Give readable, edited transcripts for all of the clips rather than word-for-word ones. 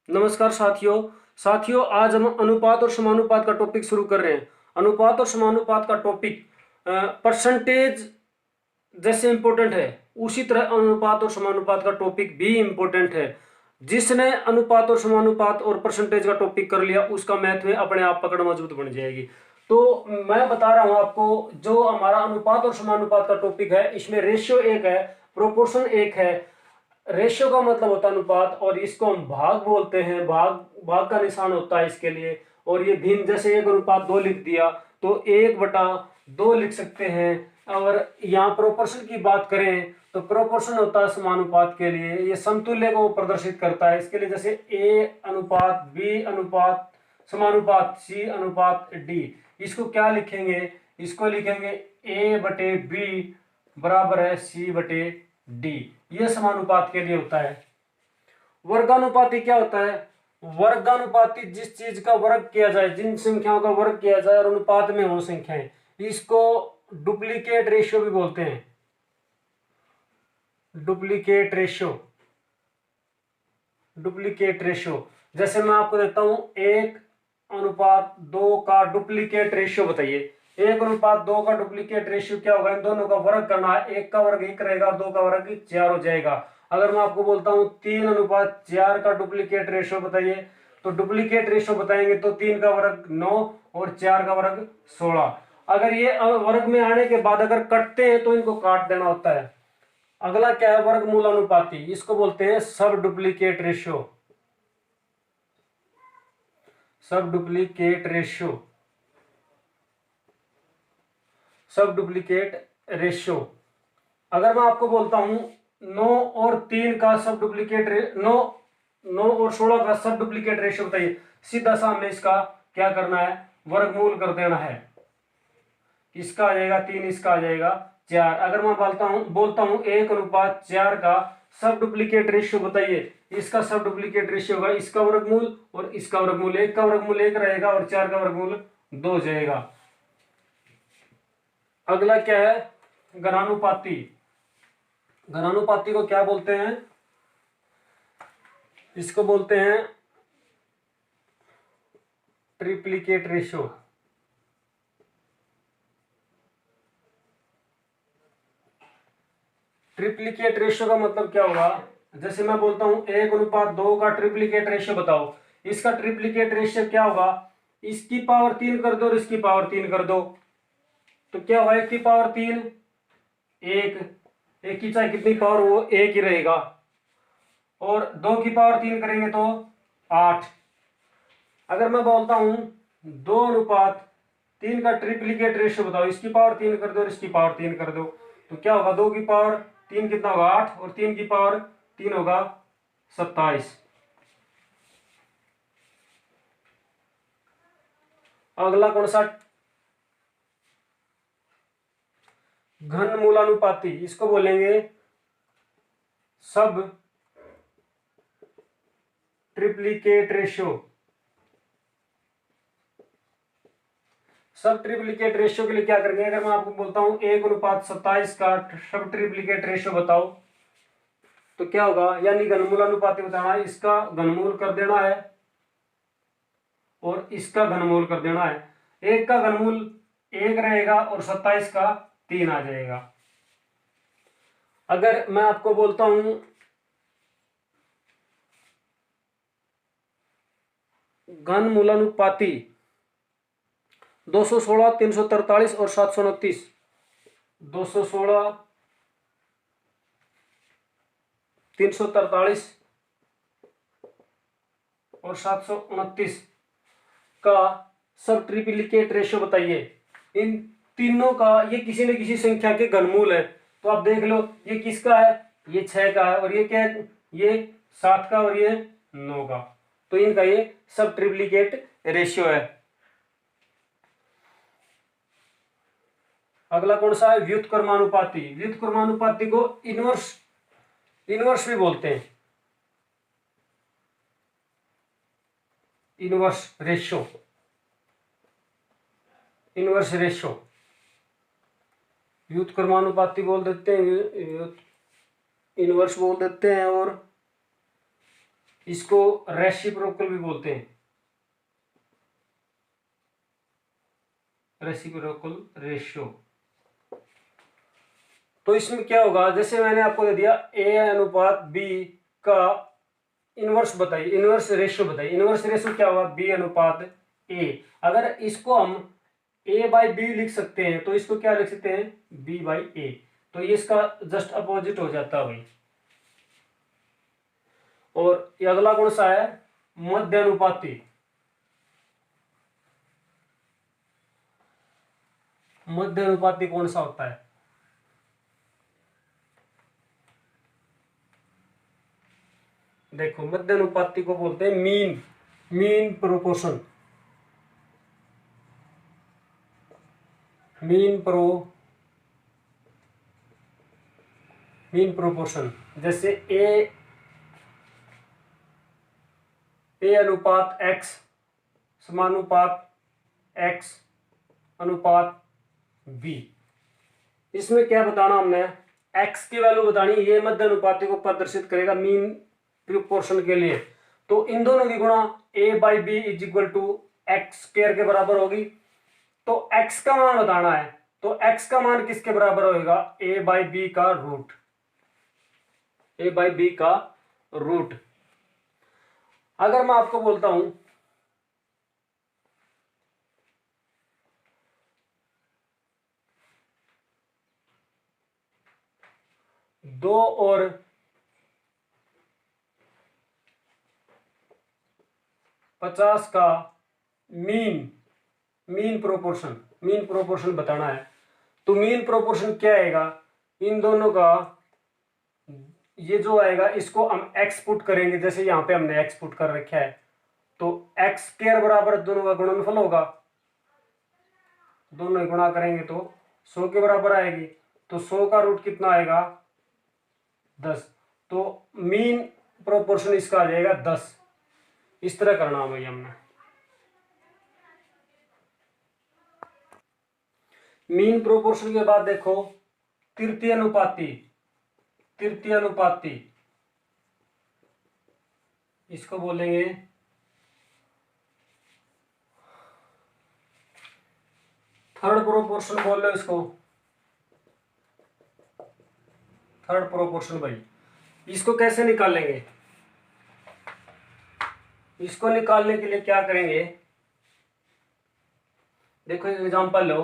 नमस्कार साथियों। आज हम अनुपात और समानुपात का टॉपिक शुरू कर रहे हैं। अनुपात और समानुपात का टॉपिक परसेंटेज जैसे इंपॉर्टेंट है, उसी तरह अनुपात और समानुपात का टॉपिक भी इंपॉर्टेंट है। जिसने अनुपात और समानुपात और परसेंटेज का टॉपिक कर लिया, उसका मैथ में अपने आप पकड़ मजबूत बन जाएगी। तो मैं बता रहा हूं आपको, जो हमारा अनुपात और समानुपात का टॉपिक है, इसमें रेशियो एक है, प्रोपोर्शन एक है। रेशियो का मतलब होता है अनुपात, और इसको हम भाग बोलते हैं। भाग भाग का निशान होता है इसके लिए। और ये भिन्न, जैसे 1:2 लिख दिया तो 1/2 लिख सकते हैं। और यहाँ प्रोपोर्शन की बात करें तो प्रोपोर्शन होता है समानुपात के लिए, ये समतुल्य को प्रदर्शित करता है। इसके लिए जैसे A अनुपात B अनुपात समानुपात C अनुपात D, इसको क्या लिखेंगे? इसको लिखेंगे A/B बराबर है C/D। यह समानुपात के लिए होता है। वर्गानुपाती क्या होता है? वर्गानुपाती जिस चीज का वर्ग किया जाए, जिन संख्याओं का वर्ग किया जाए और अनुपात में हो संख्याएं, इसको डुप्लीकेट रेशियो भी बोलते हैं। Duplicate ratio. डुप्लीकेट रेशियो जैसे मैं आपको देता हूं 1:2 का डुप्लीकेट रेशियो बताइए। 1:2 का डुप्लीकेट रेशियो क्या होगा? इन दोनों का वर्ग करना है। 1 का वर्ग 1 रहेगा और 2 का वर्ग 4 हो जाएगा। अगर मैं आपको बोलता हूं 3:4 का डुप्लीकेट रेशियो बताइए, तो डुप्लीकेट रेशियो बताएंगे तो 3 का वर्ग 9 और 4 का वर्ग 16। अगर ये वर्ग में आने के बाद अगर कटते हैं तो इनको काट देना होता है। अगला क्या है? वर्गमूल अनुपाती, इसको बोलते हैं सब डुप्लीकेट रेशियो। सब डुप्लीकेट रेशियो। सब डुप्लीकेट रेशियो। अगर मैं आपको बोलता हूं 9 और 3 का सब डुप्लीकेट 9 और 16 का सब डुप्लीकेट रेशियो बताइए। सीधा सामने इसका क्या करना है? वर्गमूल कर देना है। इसका आ जाएगा 3, इसका आ जाएगा 4। अगर मैं बोलता हूं 1:4 का सब डुप्लीकेट रेशियो बताइए, इसका सब डुप्लीकेट रेशियो होगा इसका वर्गमूल और इसका वर्गमूल। 1 का वर्गमूल 1 रहेगा और 4 का वर्गमूल 2 जाएगा। अगला क्या है? घनानुपाती। घनानुपाती को क्या बोलते हैं? इसको बोलते हैं ट्रिप्लीकेट रेशियो। ट्रिप्लीकेट रेशियो का मतलब क्या होगा? जैसे मैं बोलता हूं 1:2 का ट्रिप्लीकेट रेशियो बताओ, इसका ट्रिप्लीकेट रेशियो क्या होगा? इसकी पावर 3 कर दो और इसकी पावर 3 कर दो, तो क्या होगा? 1 की पावर 3 1, 1 की चाहे कितनी पावर वो 1 ही रहेगा। और 2 की पावर 3 करेंगे तो 8। अगर मैं बोलता हूं 2:3 का ट्रिप्लीकेट रेशियो बताओ, इसकी पावर 3 कर दो और इसकी पावर 3 कर दो, तो क्या होगा? 2 की पावर 3 कितना होगा? 8 और 3 की पावर 3 होगा 27। अगला कौन सा? घनमूलानुपाती, इसको बोलेंगे सब ट्रिप्लीकेट रेशियो। सब ट्रिप्लीकेट रेशियो के लिए क्या करेंगे? अगर मैं आपको बोलता हूं 1:27 का सब ट्रिप्लीकेट रेशियो बताओ, तो क्या होगा? यानी घनमूल अनुपाती बताना है, इसका घनमूल कर देना है और इसका घनमूल कर देना है। 1 का घनमूल 1 रहेगा और 27 का 3 आ जाएगा। अगर मैं आपको बोलता हूं घनमूलानुपाती 216, 343 और 729, 216, 343 और 729 का सब ट्रिप्लीकेट रेशियो बताइए। इन तीनों का ये किसी न किसी संख्या के घनमूल है। तो आप देख लो, ये किसका है? ये 6 का है, और ये क्या है? ये 7 का और ये 9 का। तो इनका ये सब ट्रिप्लीकेट रेशियो है। अगला कौन सा है? व्युत्क्रमानुपाती। व्युत्क्रमानुपाती को इनवर्स इनवर्स भी बोलते हैं। Inverse ratio. इनवर्स रेशियो व्युत्क्रमानुपाती बोल देते हैं, इनवर्स बोल देते हैं, और इसको रेसिप्रोकल भी बोलते हैं, रेसिप्रोकल रेशियो। तो इसमें क्या होगा, जैसे मैंने आपको दे दिया ए अनुपात बी का इनवर्स बताइए, इनवर्स रेशियो बताइए। इनवर्स रेशियो क्या होगा, बी अनुपात ए। अगर इसको हम ए बाई बी लिख सकते हैं तो इसको क्या लिख सकते हैं, बी बाई ए। तो ये इसका जस्ट अपोजिट हो जाता है भाई। और ये अगला कौन सा है, मध्य अनुपाती। मध्य अनुपाती कौन सा होता है, देखो मध्य अनुपाती को बोलते हैं mean, mean proportion, mean proportion. जैसे ए अनुपात एक्स समानुपात एक्स अनुपात बी। इसमें क्या बताना हमने, एक्स की वैल्यू बतानी, ये मध्य अनुपाती को प्रदर्शित करेगा मीन प्रोपोर्शन के लिए। तो इन दोनों की गुणा A by B is equal to X square के बराबर होगी। तो एक्स का मान बताना है, तो एक्स का मान किसके बराबर होगा, ए बाई बी का रूट, ए बाई बी का रूट। अगर मैं आपको बोलता हूं 2 और 50 का मीन प्रोपोर्शन बताना है, तो मीन प्रोपोर्शन क्या आएगा, इन दोनों का ये जो आएगा इसको हम एक्स पुट करेंगे, जैसे यहां पे हमने एक्स पुट कर रखा है। तो एक्स स्क्वायर बराबर दोनों का गुणनफल होगा, दोनों गुणा करेंगे तो 100 के बराबर आएगी। तो 100 का रूट कितना आएगा, 10। तो मीन प्रोपोर्शन इसका आ जाएगा 10। इस तरह करना भाई हमने। मीन प्रोपोर्शन के बाद देखो तृतीय अनुपाती, तृतीय अनुपाती इसको बोलेंगे थर्ड प्रोपोर्शन, बोल लो इसको थर्ड प्रोपोर्शन। भाई इसको कैसे निकालेंगे, इसको निकालने के लिए क्या करेंगे, देखो एक एग्जांपल लो,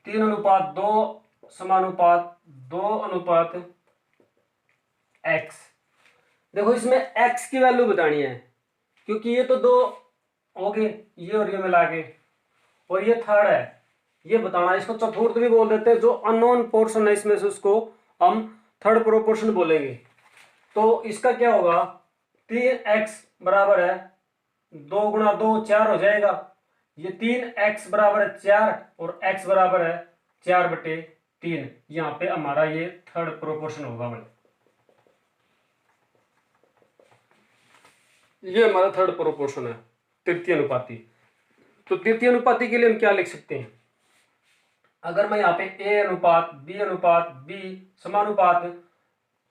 3 अनुपात 2 समानुपात 2 अनुपात एक्स। देखो इसमें एक्स की वैल्यू बतानी है, क्योंकि ये तो 2 हो गए, ये और ये मिला के, और ये थर्ड है, ये बताना है। इसको चतुर्थ भी बोल देते हैं, जो अननोन पोर्शन है इसमें से उसको हम थर्ड प्रोपोर्शन बोलेंगे। तो इसका क्या होगा, 3x बराबर है 2 गुणा 2 4 हो जाएगा। ये 3x बराबर है 4 और x बराबर है 4/3। यहाँ पे हमारा ये थर्ड प्रोपोर्शन होगा भाई, ये हमारा थर्ड प्रोपोर्शन है तृतीय अनुपाती। तो तृतीय अनुपाती के लिए हम क्या लिख सकते हैं, अगर मैं यहाँ पे ए अनुपात बी समानुपात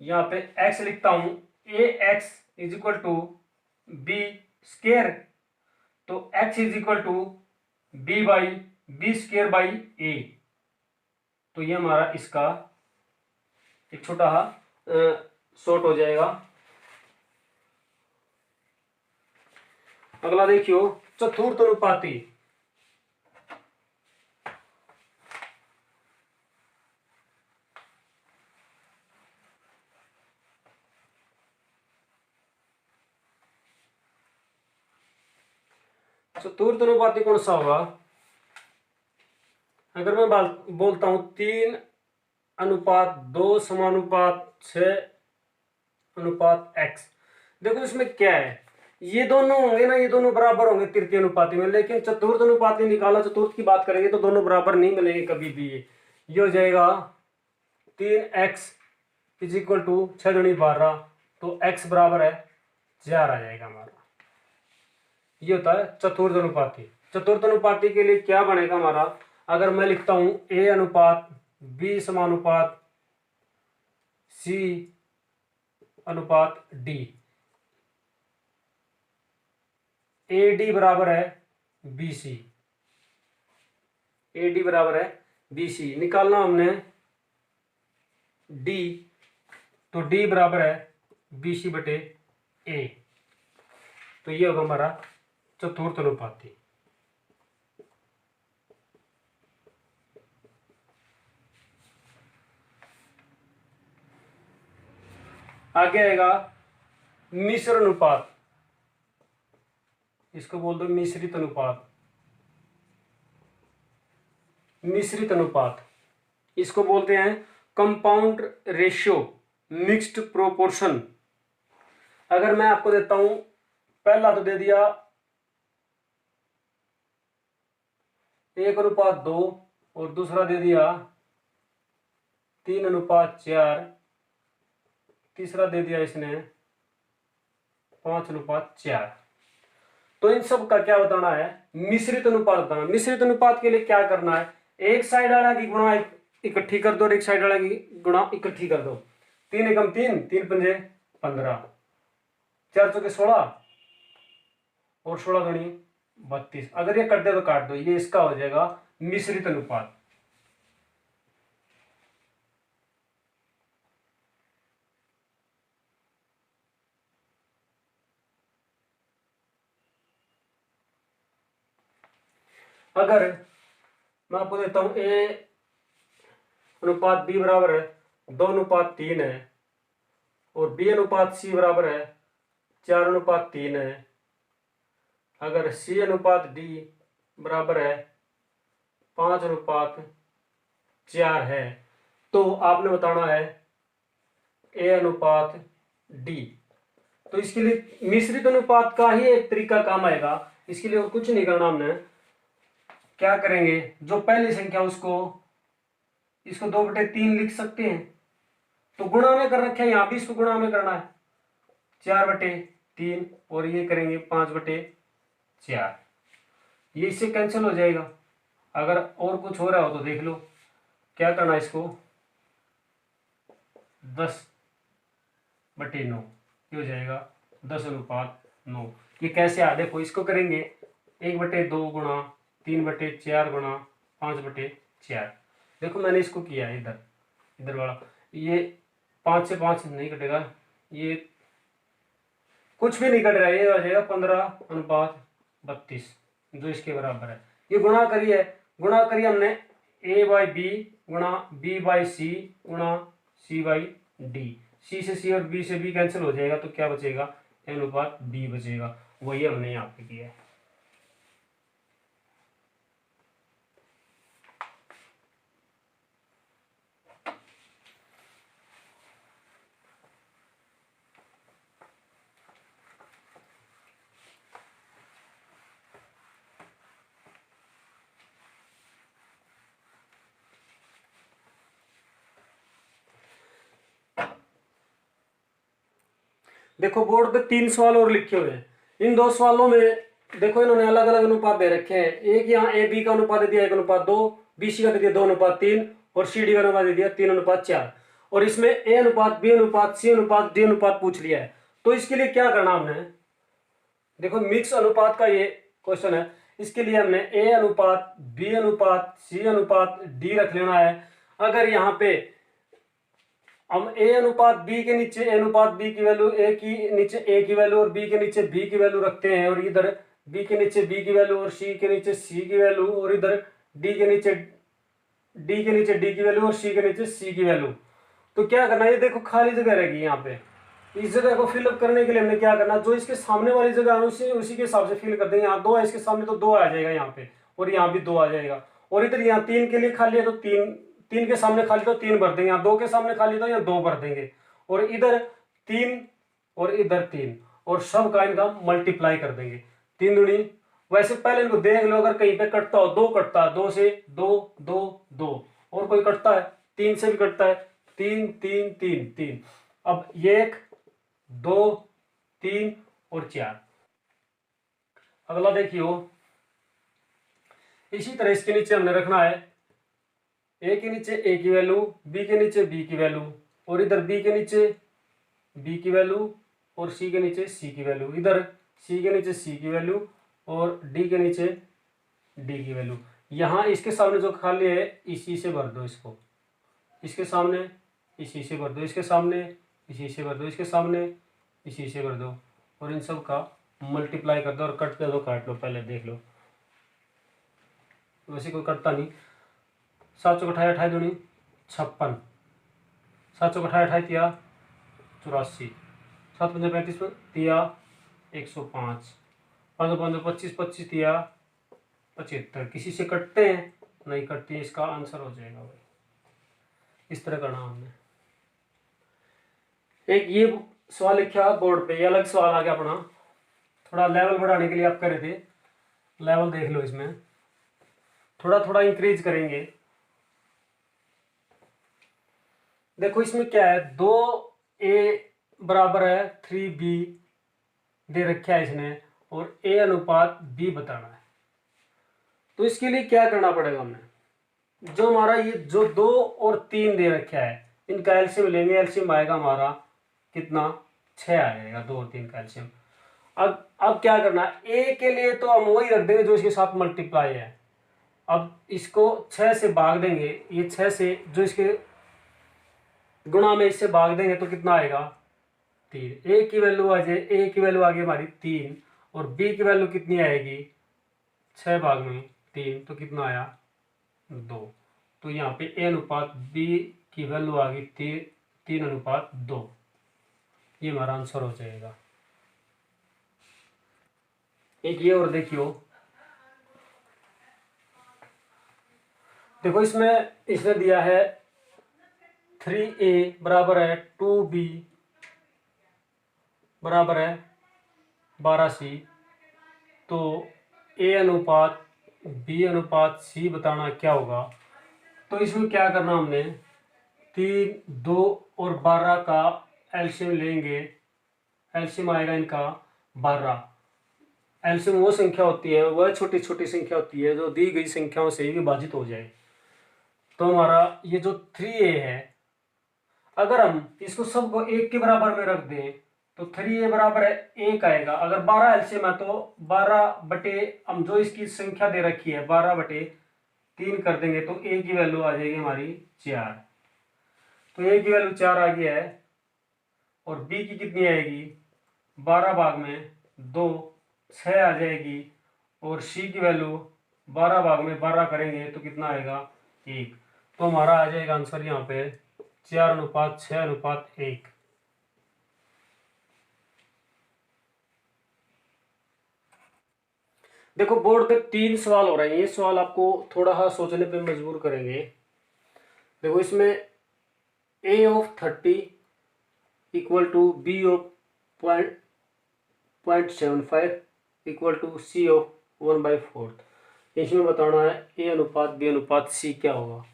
यहाँ पे x लिखता हूं, A X is equal to B square, तो x is equal to B by B square by A. तो ये हमारा इसका एक छोटा शॉर्ट हो जाएगा। अगला देखियो चतुर्थ अनुपाती, चतुर्थ अनुपाती कौन सा होगा, अगर मैं बोलता हूं 3 अनुपात 2 समानुपात 6 अनुपात x। देखो इसमें क्या है, ये दोनों होंगे ना, ये दोनों बराबर होंगे तृतीय अनुपाती में, लेकिन चतुर्थ अनुपाती निकाला, चतुर्थ की बात करेंगे तो दोनों बराबर नहीं मिलेंगे कभी भी। ये हो जाएगा 3x इज इक्वल टू 6 दूनी 12, तो x बराबर है 4 आ जाएगा हमारा। ये होता है चतुर्थ अनुपाती। चतुर्थ अनुपाती के लिए क्या बनेगा हमारा, अगर मैं लिखता हूं a अनुपात b समानुपात c अनुपात d। ए डी बराबर है बी सी, ए डी बराबर है बी सी। निकालना हमने डी, तो डी बराबर है बी सी बटे ए, तो ये होगा हमारा चतुर्थ अनुपाती। आगे आएगा मिश्र अनुपात, इसको बोल दो मिश्रित अनुपात। मिश्रित अनुपात इसको बोलते हैं कंपाउंड रेशियो, मिक्स्ड प्रोपोर्शन। अगर मैं आपको देता हूं, पहला तो दे दिया 1:2 और दूसरा दे दिया 3:4, तीसरा दे दिया इसने 5:4। तो इन सब का क्या बताना है, मिश्रित अनुपात बताना। मिश्रित अनुपात के लिए क्या करना है, एक साइड वाला की गुणा इकट्ठी कर दो और एक साइड वाला की गुणा इकट्ठी कर दो। 3 एकम 3, 3 पंजे 15, 4 चौके 16 और 16 दूनी 32। अगर ये कट दे तो काट दो, ये इसका हो जाएगा मिश्रित अनुपात। अगर मैं आपको देता हूं ए अनुपात बी बराबर है 2:3 है और बी अनुपात सी बराबर है 4:3 है, अगर सी अनुपात डी बराबर है 5:4 है, तो आपने बताना है ए अनुपात डी। तो इसके लिए मिश्रित अनुपात का ही एक तरीका काम आएगा। इसके लिए और कुछ नहीं करना, हमने क्या करेंगे, जो पहली संख्या उसको इसको 2/3 लिख सकते हैं, तो गुणा में कर रखे हैं, यहां भी इसको गुणा में करना है 4/3 और ये करेंगे 5/4, ये इससे कैंसिल हो जाएगा। अगर और कुछ हो रहा हो तो देख लो, क्या करना है, इसको 10/9 ये हो जाएगा 10:9। ये कैसे आ, देखो इसको करेंगे 1/2 गुणा 3/4 गुणा 5/4। देखो मैंने इसको किया है, इधर वाला, ये 5 से 5 नहीं कटेगा, ये कुछ भी नहीं कट रहा है, ये हो जाएगा 15:32 जो इसके बराबर है। ये गुणा करिए हमने a/b गुणा b/c गुणा c/d। c से c और b से b कैंसिल हो जाएगा, तो क्या बचेगा, a अनुपात b बचेगा। वही हमने यहाँ पे किया है। देखो बोर्ड पे 3 सवाल और लिखे हुए हैं। इन 2 सवालों में देखो इन्होंने अलग अलग अनुपात दे रखे हैं। एक यहाँ ए बी का अनुपात दे दिया 1:2, बी सी का दे दिया 2:3 और सी डी का अनुपात दे दिया 3:4। और इसमें ए अनुपात बी अनुपात सी अनुपात डी अनुपात पूछ लिया है। तो इसके लिए क्या करना हमने, देखो मिक्स अनुपात का ये क्वेश्चन है, इसके लिए हमने ए अनुपात बी अनुपात सी अनुपात डी रख लेना है। अगर यहाँ पे हम ए अनुपात बी के नीचे ए अनुपात बी की वैल्यू, ए की नीचे ए की वैल्यू और बी के नीचे बी की वैल्यू रखते हैं, और इधर बी के नीचे बी की वैल्यू और सी के नीचे सी की वैल्यू, और इधर डी के नीचे डी की वैल्यू और सी के नीचे सी की वैल्यू, तो क्या करना है, ये देखो खाली जगह रहेगी यहाँ पे। इस जगह को फिलअप करने के लिए हमने क्या करना, जो इसके सामने वाली जगह है उसी के हिसाब से फिल कर देंगे। यहाँ 2 है, इसके सामने तो 2 आ जाएगा यहाँ पे, और यहाँ भी 2 आ जाएगा। और इधर यहाँ 3 के लिए खाली है तो 3 के सामने खाली तो 3 भर देंगे, यहाँ 2 के सामने खाली तो यहाँ 2 भर देंगे, और इधर 3 और इधर 3, और सब का इनका मल्टीप्लाई कर देंगे 3 दूनी। वैसे पहले इनको देख लो, अगर कहीं पे कटता हो 2 कटता है, 2 से 2 2 2, और कोई कटता है 3 से भी कटता है, 3 3 3 3। अब 1 2 3 और 4। अगला देखियो, इसी तरह इसके नीचे हमने रखना है ए के नीचे ए की वैल्यू, बी के नीचे बी की वैल्यू, और इधर बी के नीचे बी की वैल्यू और सी के नीचे सी की वैल्यू, इधर सी के नीचे सी की वैल्यू और डी के नीचे डी की वैल्यू। यहाँ इसके सामने जो खाली है इसी से भर दो, इसको इसके सामने इसी से भर दो, इसके सामने इसी से भर दो, इसके सामने इसी से भर दो, और इन सब का मल्टीप्लाई कर दो और कट कर दो, काट लो, पहले देख लो। वैसे कोई कटता नहीं। 7 चौक 28, 28 दूनी 56, 7 चौक 28, 28 तिया 84, 7 पंजे 35 तिया 105, 5 5 25, 25 तिया 75। किसी से कटते हैं? नहीं कटती है, इसका आंसर हो जाएगा भाई। इस तरह करना हमने। एक ये सवाल लिखा बोर्ड पे, ये अलग सवाल आ गया अपना, थोड़ा लेवल बढ़ाने के लिए आप करे थे। लेवल देख लो, इसमें थोड़ा थोड़ा इंक्रीज करेंगे। देखो इसमें क्या है, 2a बराबर है 3b दे रखा है इसने, और a अनुपात b बताना है। तो इसके लिए क्या करना पड़ेगा हमें, जो हमारा ये जो 2 और 3 दे रखा है, इनका एलसीएम लेंगे। एलसीएम आएगा हमारा कितना, 6 आ जाएगा 2 और 3 का एलसीएम। अब क्या करना है, ए के लिए तो हम वही रख देंगे जो इसके साथ मल्टीप्लाई है। अब इसको 6 से भाग देंगे, ये 6 से जो इसके गुणा में इससे भाग देंगे तो कितना आएगा, 3। ए की वैल्यू आ जाए, ए की वैल्यू आ गई हमारी 3, और बी की वैल्यू कितनी आएगी, 6 भाग में 3, तो कितना आया 2। तो यहाँ पे ए अनुपात बी की वैल्यू आ गई 3 अनुपात 2। ये हमारा आंसर हो जाएगा। एक ये और देखियो, देखो इसमें इसने दिया है 3a बराबर है 2b बराबर है 12c। तो a अनुपात b अनुपात c बताना क्या होगा। तो इसमें क्या करना हमने, 3, 2 और 12 का एलसीएम लेंगे। एलसीएम आएगा इनका 12। एलसीएम वो संख्या होती है, वह छोटी छोटी संख्या होती है जो दी गई संख्याओं से विभाजित हो जाए। तो हमारा ये जो 3a है, अगर हम इसको सबको 1 के बराबर में रख दें तो 3a बराबर है 1 आएगा। अगर 12 एलसीएम है तो 12 बटे हम जो इसकी संख्या दे रखी है 12 बटे 3 कर देंगे तो a की वैल्यू आ जाएगी हमारी 4। तो a की वैल्यू 4 आ गया है, और b की कितनी आएगी, 12 भाग में 2 6 आ जाएगी, और c की वैल्यू 12 भाग में 12 करेंगे तो कितना आएगा 1। तो हमारा आ जाएगा आंसर यहाँ पे 4 अनुपात 6 अनुपात 1। देखो बोर्ड पे 3 सवाल हो रहे हैं, ये सवाल आपको थोड़ा सा सोचने पे मजबूर करेंगे। देखो इसमें a of 30 equal to b of 0.75 equal to c of 1/4। इसमें बताना है a अनुपात b अनुपात c क्या होगा।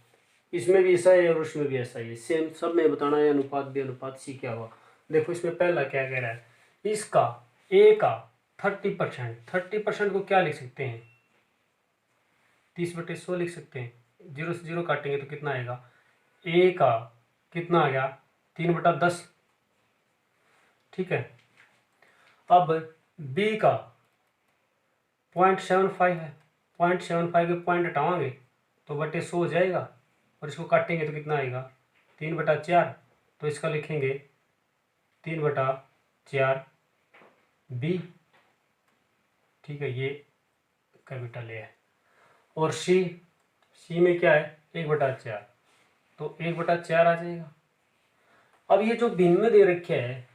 इसमें भी ऐसा है और उसमें भी ऐसा ही है, सेम सब में बताना है अनुपात b अनुपात c क्या होगा। देखो इसमें पहला क्या कह रहा है, इसका a का 30% को क्या लिख सकते हैं, 30/100 लिख सकते हैं। 0 से 0 काटेंगे तो कितना आएगा, a का कितना आ गया 3/10। ठीक है। अब b का 0.75 है, 0.75 के पॉइंट हटावांगे तो बटे 100 हो जाएगा, और इसको काटेंगे तो कितना आएगा 3/4। तो इसका लिखेंगे 3/4 b। ठीक है, ये कैपिटल ए है। और सी में क्या है 1/4, तो 1/4 आ जाएगा। अब ये जो भिन्न में दे रखे है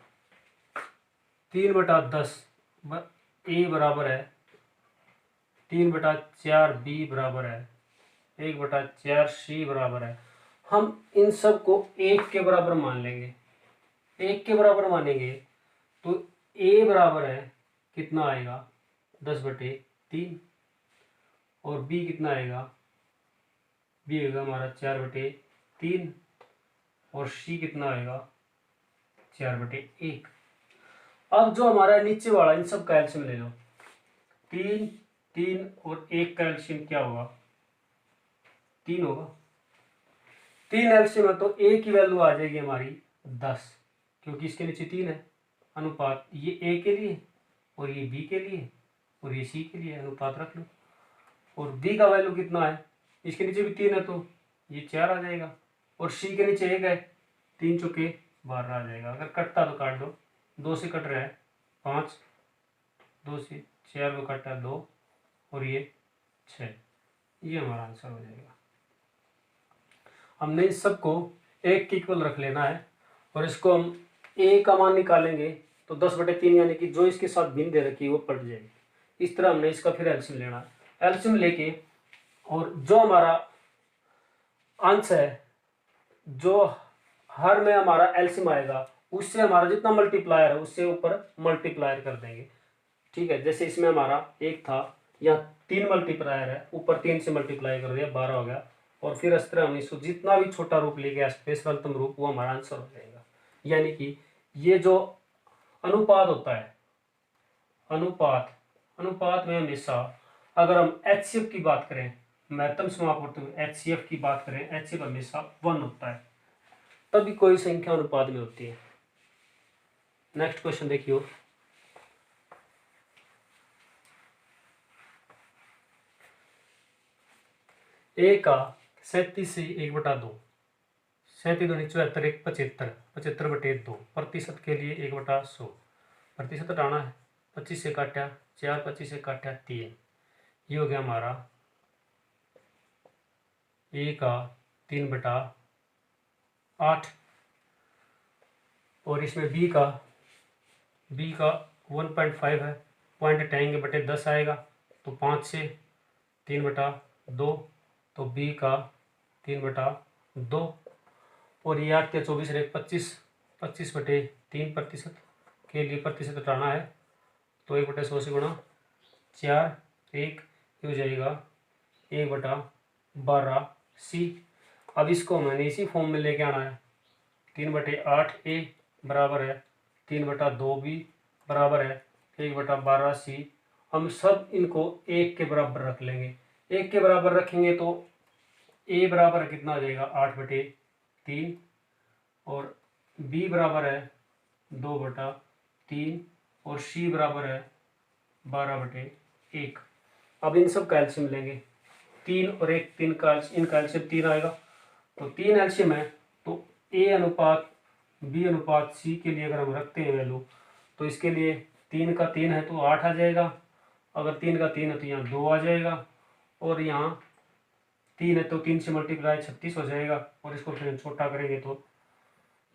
3/10 ए बराबर है 3/4 बी बराबर है 1/4 सी बराबर है, हम इन सब को 1 के बराबर मान लेंगे। 1 के बराबर मानेंगे तो a बराबर है कितना आएगा 10/3, और b कितना आएगा, b होगा हमारा 4/3, और c कितना आएगा 4/1। अब जो हमारा नीचे वाला इन सब का एलसीएम ले लो, 3, 3 और 1 का एलसीएम क्या होगा 3 होगा। 3 एलसीएम है तो a की वैल्यू आ जाएगी हमारी 10, क्योंकि इसके नीचे 3 है। अनुपात ये a के लिए और ये b के लिए, और ये सी के लिए अनुपात रख लो। और बी का वैल्यू कितना है, इसके नीचे भी 3 है तो ये 4 आ जाएगा, और सी के नीचे 1 है, 3 चौके 12 आ जाएगा। अगर कटता तो काट दो, 2 से कट रहा है 5, 2 से 4 को कटा 2 और ये 6, ये हमारा आंसर हो जाएगा। हमने इस सबको 1 के इक्वल रख लेना है, और इसको हम ए का मान निकालेंगे तो 10/3 यानी कि जो इसके साथ भिन्न दे रखी है वो पलट जाएगी। इस तरह हमने इसका फिर एलसीएम लेना है। एलसीएम लेके और जो हमारा आंसर है, जो हर में हमारा एलसीएम आएगा उससे हमारा जितना मल्टीप्लायर है उससे ऊपर मल्टीप्लायर कर देंगे। ठीक है, जैसे इसमें हमारा 1 था, यहाँ 3 मल्टीप्लायर है, ऊपर 3 से मल्टीप्लाई कर दिया 12 हो गया, और फिर इस तरह हम इसको जितना भी छोटा रूप ले गया स्पेशलतम रूप, वो हमारा आंसर हो जाएगा। यानी कि ये जो अनुपात होता है, अनुपात में हमेशा अगर हम एचसीएफ की बात करें, महत्तम समापवर्तन में एचसीएफ की बात करें, एचसीएफ हमेशा 1 होता है, तभी कोई संख्या अनुपात में होती है। नेक्स्ट क्वेश्चन देखियो, ए का 37 से 1/2, 37 दूनी 74, 1 75, 75/2 प्रतिशत के लिए 1/100, प्रतिशत हटाना है, 25 से काटा 4, 25 से काटा 3, ये हो गया हमारा ए का 3/8, और इसमें बी का 1.5 है, पॉइंट हटाएंगे बटे 10 आएगा, तो 5 से 3/2, तो बी का 3/2, और ये 8 के 24 रे 25, 25/3 प्रतिशत के लिए प्रतिशत हटाना है, तो 1/100 से गुणा 4, 1 हो जाएगा 1/12 सी। अब इसको मैंने इसी फॉर्म में लेके आना है, 3/8 ए बराबर है 3/2 बी बराबर है 1/12 सी। हम सब इनको 1 के बराबर रख लेंगे, 1 के बराबर रखेंगे तो ए बराबर कितना आ जाएगा 8/3, और बी बराबर है 2/3, और सी बराबर है 12/1। अब इन सब का एलसीएम लेंगे, 3 और 1, 3 का इनका एलसीएम 3 आएगा, तो 3 एलसीएम है, तो ए अनुपात बी अनुपात सी के लिए अगर हम रखते हैं वैल्यू, तो इसके लिए 3 का 3 है तो 8 आ जाएगा, अगर 3 का 3 है तो यहाँ 2 आ जाएगा, और यहाँ 3 है तो 3 से मल्टीप्लाई 36 हो जाएगा, और इसको फिर छोटा करेंगे तो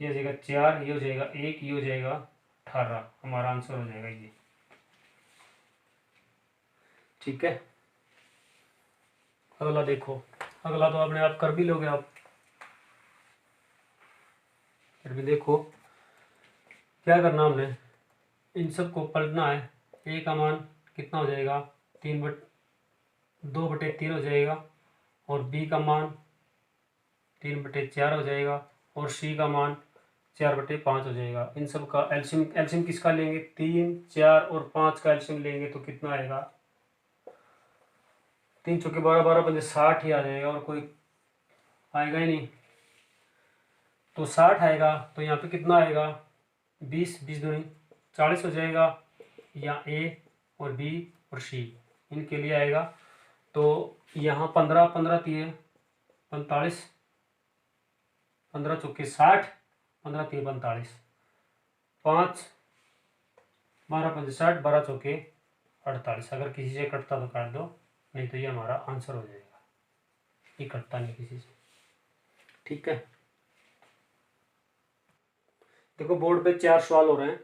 ये हो जाएगा 4, ये हो जाएगा 1, ये हो जाएगा 18, हमारा आंसर हो जाएगा ये। ठीक है, अगला देखो, अगला तो आपने आप कर भी लोगे आप, फिर भी देखो क्या करना, हमने इन सब को पलटना है। ए का मान कितना हो जाएगा 2/3 हो जाएगा, और बी का मान 3/4 हो जाएगा, और सी का मान 4/5 हो जाएगा। इन सब का एलसीएम किसका लेंगे, 3, 4 और 5 का एलसीएम लेंगे तो कितना आएगा, 3 चौके 12, 12 पंजे 60 ही आ जाएगा, और कोई आएगा ही नहीं, तो 60 आएगा, तो यहाँ पे कितना आएगा 20, 20 दूनी 40 हो जाएगा, या ए और बी और सी इनके लिए आएगा, तो यहाँ 15, 15 3 45, 15 चौके 60, 15 3 45, 5 12 पंजे 60, 12 चौके 48। अगर किसी से कटता तो काट दो, नहीं तो ये हमारा आंसर हो जाएगा, ये कटता नहीं किसी से। ठीक है, देखो बोर्ड पे 4 सवाल हो रहे हैं।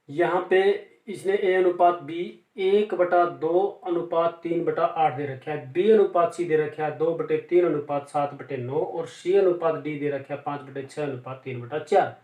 यहाँ पे इसने ए अनुपात बी 1/2 अनुपात 3/8 दे रखा है, बी अनुपात सी दे रखा है 2/3 अनुपात 7/9, और सी अनुपात डी दे रखा है 5/6 अनुपात 3/4।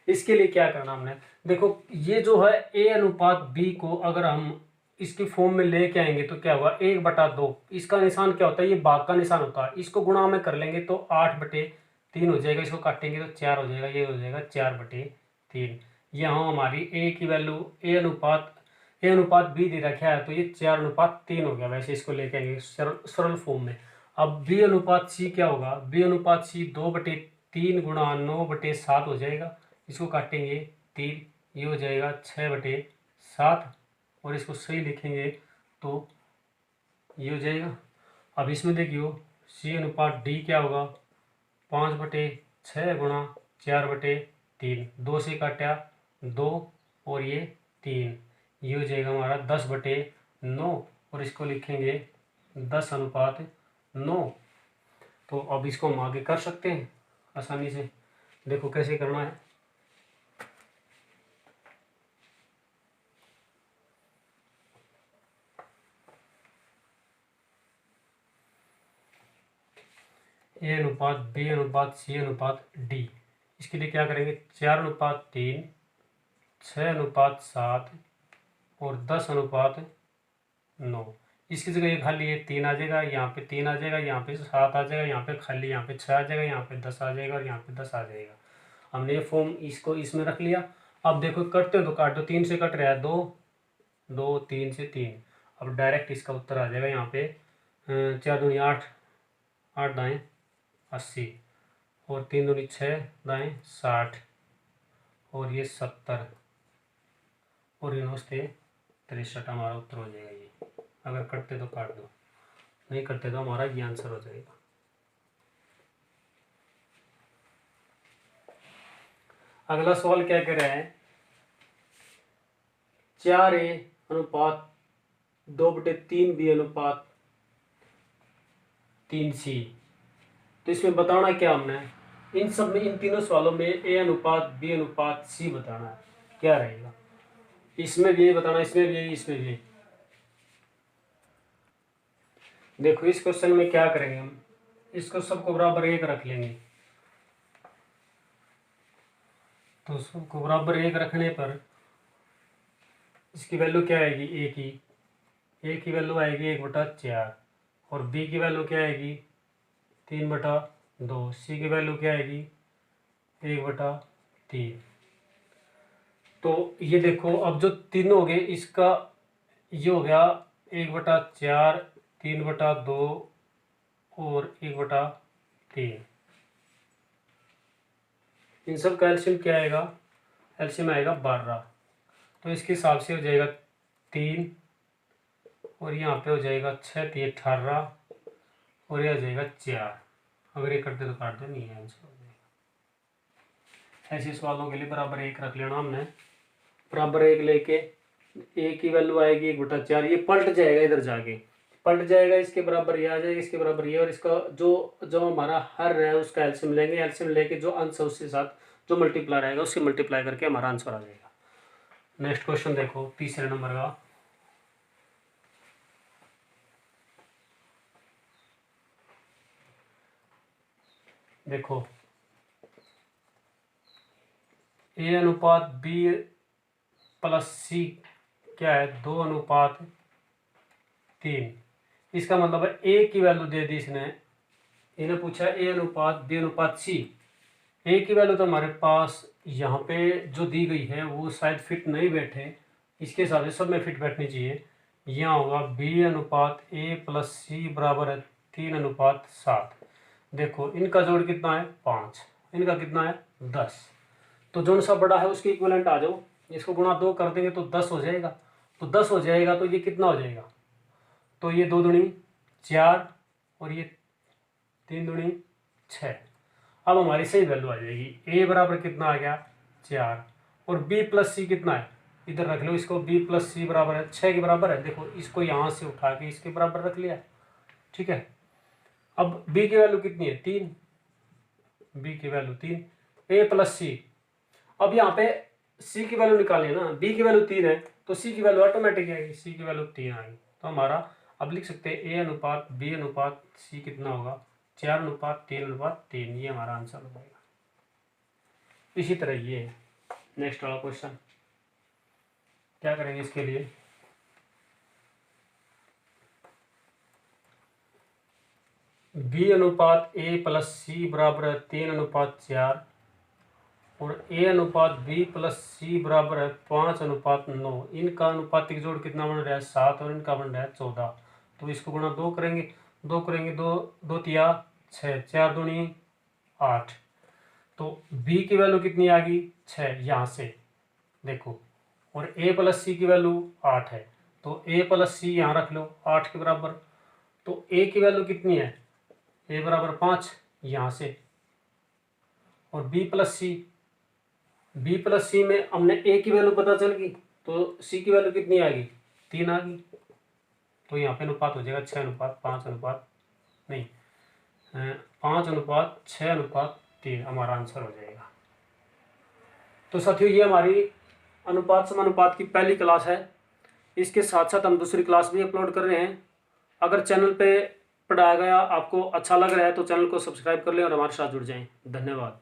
इसके लिए क्या करना हमने, देखो ये जो है ए अनुपात बी को अगर हम इसकी फॉर्म में लेके आएंगे तो क्या होगा 1/2, इसका निशान क्या होता है, ये भाग का निशान होता है, इसको गुणा में कर लेंगे तो 8/3 हो जाएगा, इसको काटेंगे तो 4 हो जाएगा, ये हो जाएगा 4/3। यहाँ हमारी ए की वैल्यू ए अनुपात बी दे रखा है, तो ये 4/3 हो गया, वैसे इसको लेके आएंगे सरल फॉर्म में। अब बी अनुपात सी क्या होगा, बी अनुपात सी 2/3 गुणा 9/7 हो जाएगा, इसको काटेंगे 3, ये हो जाएगा 6/7, और इसको सही लिखेंगे तो ये हो जाएगा। अब इसमें देखियो C अनुपात D क्या होगा, 5/6 गुणा 4/3, 2 से काटा 2 और ये 3, ये हो जाएगा हमारा 10/9 और इसको लिखेंगे 10/9। तो अब इसको हम आगे कर सकते हैं आसानी से। देखो कैसे करना है। A अनुपात B अनुपात C अनुपात D, इसके लिए क्या करेंगे, 4/3, 6/7 और 10/9। इसकी जगह ये खाली ये 3 आ जाएगा, यहाँ पे 3 आ जाएगा, यहाँ पे 7 आ जाएगा, यहाँ पे खाली यहाँ पे 6 आ जाएगा, यहाँ पे 10 आ जाएगा और यहाँ पे 10 आ जाएगा। हमने ये फॉर्म इसको इसमें रख लिया। अब देखो कटते हो तो काट दो, 3 से कट रहा है 2, 2, 3 से 3। अब डायरेक्ट इसका उत्तर आ जाएगा यहाँ पे 4 दूनी 8, 8 दाएँ 80 और 3 दूनी 6 दाएँ 60 और ये 70 और इन होते 63 हमारा उत्तर हो जाएगा। ये अगर कटते तो काट दो, नहीं कटते तो हमारा ये आंसर हो जाएगा। अगला सवाल क्या कह रहा है, 4A अनुपात 2/3B अनुपात 3C। तो इसमें बताना क्या हमने, इन सब में इन तीनों सवालों में A अनुपात B अनुपात C बताना है, क्या रहेगा। इसमें भी यही बताना, इसमें भी यही, इसमें भी यही। देखो इस क्वेश्चन में क्या करेंगे हम, इसको सबको बराबर 1 रख लेंगे। तो सबको बराबर 1 रखने पर इसकी वैल्यू क्या आएगी, A की वैल्यू आएगी 1/4 और B की वैल्यू क्या आएगी 3/2, C की वैल्यू क्या आएगी 1/3। तो ये देखो अब जो तीनों हो गए, इसका ये हो गया 1/4, 3/2 और 1/3। इन सब का एलसीएम क्या आएगा, एलसीएम आएगा 12। तो इसके हिसाब से हो जाएगा 3 और यहाँ पे हो जाएगा 6, 3 18 और ये हो जाएगा 4। अगर ये करते तो काट दे, नहीं है आंसर हो जाएगा। ऐसे सवालों के लिए बराबर 1 रख लेना हमने। बराबर 1 लेके A की वैल्यू आएगी 1/4, ये पलट जाएगा, इधर जाके पलट जाएगा, इसके बराबर ये आ जाएगा, इसके बराबर ये, और इसका जो जो हमारा हर है उसका एलसीएम लेंगे। एलसीएम लेके जो अंश है उसके साथ जो मल्टीप्लाई रहेगा उससे मल्टीप्लाई करके हमारा आंसर आ जाएगा। नेक्स्ट क्वेश्चन देखो, तीसरे नंबर का। देखो A अनुपात B प्लस C क्या है, 2/3। इसका मतलब है A की वैल्यू दे दी इसने, इन्हें पूछा A अनुपात B अनुपात C। A की वैल्यू तो हमारे पास यहाँ पे जो दी गई है वो शायद फिट नहीं बैठे, इसके हिसाब से सब में फिट बैठनी चाहिए। यहाँ होगा B अनुपात A प्लस C बराबर है 3/7। देखो इनका जोड़ कितना है 5, इनका कितना है 10। तो जो सा बड़ा है उसके इक्विवेलेंट आ जाओ, इसको गुणा 2 कर देंगे तो 10 हो जाएगा। तो 10 हो जाएगा तो ये कितना हो जाएगा, तो ये 2 दूनी 4 और ये 3 दूनी 6। अब हमारी सही वैल्यू आ जाएगी। A बराबर कितना आ गया 4 और B प्लस C कितना है, इधर रख लो इसको, B प्लस C बराबर है 6 के बराबर है। देखो इसको यहाँ से उठा के इसके बराबर रख लिया, ठीक है। अब B की वैल्यू कितनी है 3, B की वैल्यू 3, A प्लस C। अब यहाँ पे C की वैल्यू निकालें ना, B की वैल्यू 3 है तो C की वैल्यू ऑटोमेटिक आएगी, C की वैल्यू 3 आएगी। तो हमारा अब लिख सकते हैं A अनुपात B अनुपात C कितना होगा 4/3/3, ये हमारा आंसर हो जाएगा। इसी तरह ये है नेक्स्ट वाला क्वेश्चन, क्या करेंगे इसके लिए। B अनुपात A प्लस C बराबर है 3/4 और A अनुपात B प्लस C बराबर है 5/9। इनका अनुपातिक जोड़ कितना बन रहा है 7 और इनका बन रहा है 14। तो इसको गुणा 2 करेंगे, 2 करेंगे 2, 2 तिया 6, 4 दूनी 8। तो B की वैल्यू कितनी आ गई 6, यहाँ से देखो और a प्लस सी की वैल्यू 8 है, तो a प्लस सी यहाँ रख लो 8 के बराबर। तो a की वैल्यू कितनी है, a बराबर 5 यहाँ से, और b प्लस सी में हमने a की वैल्यू पता चल गई, तो c की वैल्यू कितनी आ गई, 3 आ गई। तो यहाँ पे अनुपात हो जाएगा 6:5 अनुपात नहीं 5:6:3 हमारा आंसर हो जाएगा। तो साथियों ये हमारी अनुपात समानुपात की पहली क्लास है। इसके साथ साथ हम दूसरी क्लास भी अपलोड कर रहे हैं। अगर चैनल पे पढ़ाया गया आपको अच्छा लग रहा है तो चैनल को सब्सक्राइब कर लें और हमारे साथ जुड़ जाएं। धन्यवाद।